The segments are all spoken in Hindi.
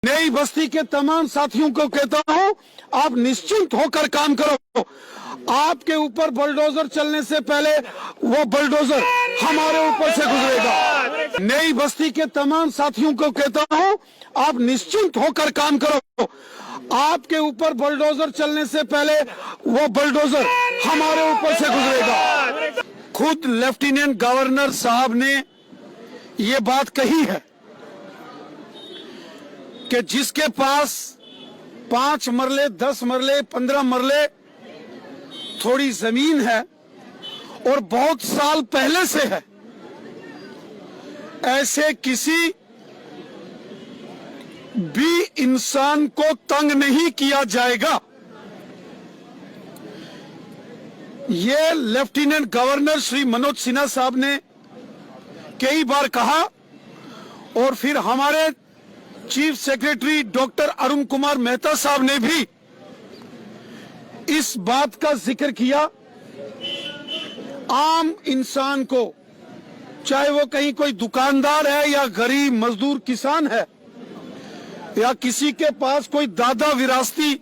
नई बस्ती के तमाम साथियों को कहता हूं, आप निश्चिंत होकर काम करो। आपके ऊपर बुलडोजर चलने से पहले वो बुलडोजर हमारे ऊपर से गुजरेगा। नई बस्ती के तमाम साथियों को कहता हूं, आप निश्चिंत होकर काम करो। आपके ऊपर बुलडोजर चलने से पहले वो बुलडोजर हमारे ऊपर से गुजरेगा। खुद लेफ्टिनेंट गवर्नर साहब ने ये बात कही है कि जिसके पास 5 मरले, 10 मरले, 15 मरले थोड़ी जमीन है और बहुत साल पहले से है, ऐसे किसी भी इंसान को तंग नहीं किया जाएगा। ये लेफ्टिनेंट गवर्नर श्री मनोज सिन्हा साहब ने कई बार कहा और फिर हमारे chief secretary doctor Arun Kumar Mehta साहब ने भी इस बात का जिक्र किया। आम इंसान को, चाहे वो कहीं कोई दुकानदार है या गरीब मजदूर किसान है या किसी के पास कोई दादा विरासती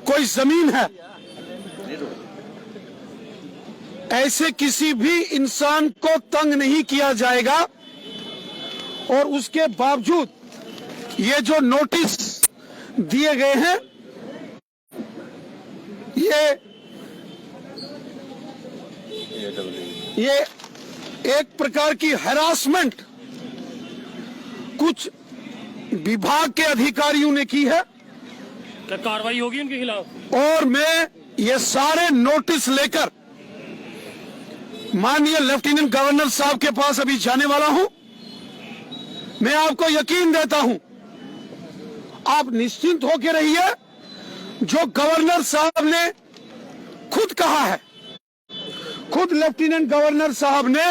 कोई जमीन है, ऐसे किसी भी इंसान को तंग नहीं किया जाएगा। और उसके बावजूद ये जो नोटिस दिए गए हैं, ये एक प्रकार की हैरासमेंट कुछ विभाग के अधिकारियों ने की है। क्या कार्रवाई होगी उनके खिलाफ? और मैं ये सारे नोटिस लेकर माननीय लेफ्टिनेंट गवर्नर साहब के पास अभी जाने वाला हूं। मैं आपको यकीन देता हूं, आप निश्चिंत होकर रहिए। जो गवर्नर साहब ने खुद कहा है, खुद लेफ्टिनेंट गवर्नर साहब ने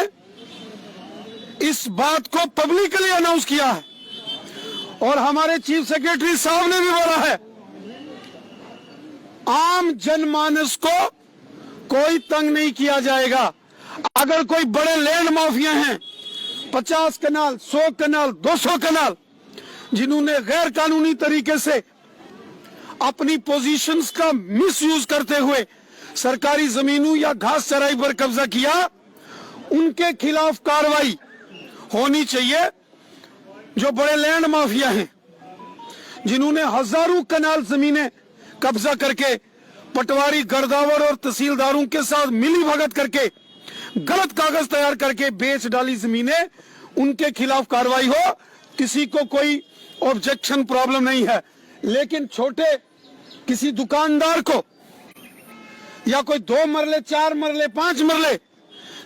इस बात को पब्लिकली अनाउंस किया है और हमारे चीफ सेक्रेटरी साहब ने भी बोला है, आम जनमानस को कोई तंग नहीं किया जाएगा। अगर कोई बड़े लैंड माफिया हैं, 50 कनाल, 100 कनाल, 200 कनाल, जिन्होंने गैर कानूनी तरीके से अपनी पोजीशंस का मिसयूज करते हुए सरकारी जमीनों या घास चराई पर कब्जा किया, उनके खिलाफ कार्रवाई होनी चाहिए। जो बड़े लैंड माफिया हैं, जिन्होंने हजारों कनाल जमीनें कब्जा करके पटवारी, गर्दावर और तहसीलदारों के साथ मिली भगत करके गलत कागज तैयार करके बेच डाली जमीनें, उनके खिलाफ कार्रवाई हो। किसी को कोई ऑब्जेक्शन प्रॉब्लम नहीं है। लेकिन छोटे किसी दुकानदार को या कोई 2 मरले, 4 मरले, 5 मरले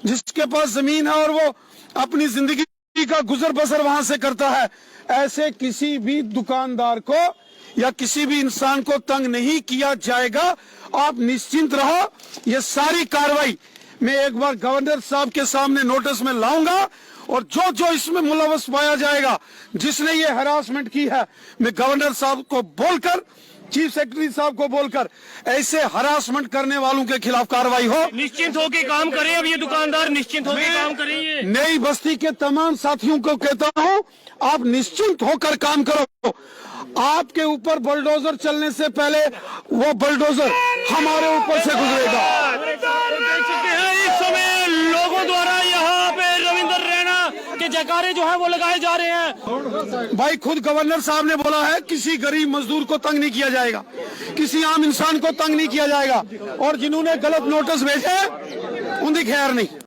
जिसके पास जमीन है और वो अपनी जिंदगी का गुजर बसर वहां से करता है, ऐसे किसी भी दुकानदार को या किसी भी इंसान को तंग नहीं किया जाएगा। आप निश्चिंत रहो। ये सारी कार्रवाई मैं एक बार गवर्नर साहब के सामने नोटिस में लाऊंगा और जो जो इसमें मुलव्वस पाया जाएगा, जिसने ये हरासमेंट की है, मैं गवर्नर साहब को बोलकर, चीफ सेक्रेटरी साहब को बोलकर ऐसे हरासमेंट करने वालों के खिलाफ कार्रवाई हो। निश्चिंत होकर काम करें। अब ये दुकानदार निश्चिंत होकर काम करेंगे। नई बस्ती के तमाम साथियों को कहता हूं, आप निश्चिंत होकर काम करो। आपके ऊपर बुलडोजर चलने से पहले वो बुलडोजर हमारे ऊपर से गुजरेगा। देख सकते हैं इस समय लोगों द्वारा यहाँ पे रविंद्र रैना के जयकारे जो है वो लगाए जा रहे हैं। भाई खुद गवर्नर साहब ने बोला है, किसी गरीब मजदूर को तंग नहीं किया जाएगा, किसी आम इंसान को तंग नहीं किया जाएगा। और जिन्होंने गलत नोटिस भेजे उनकी खैर नहीं।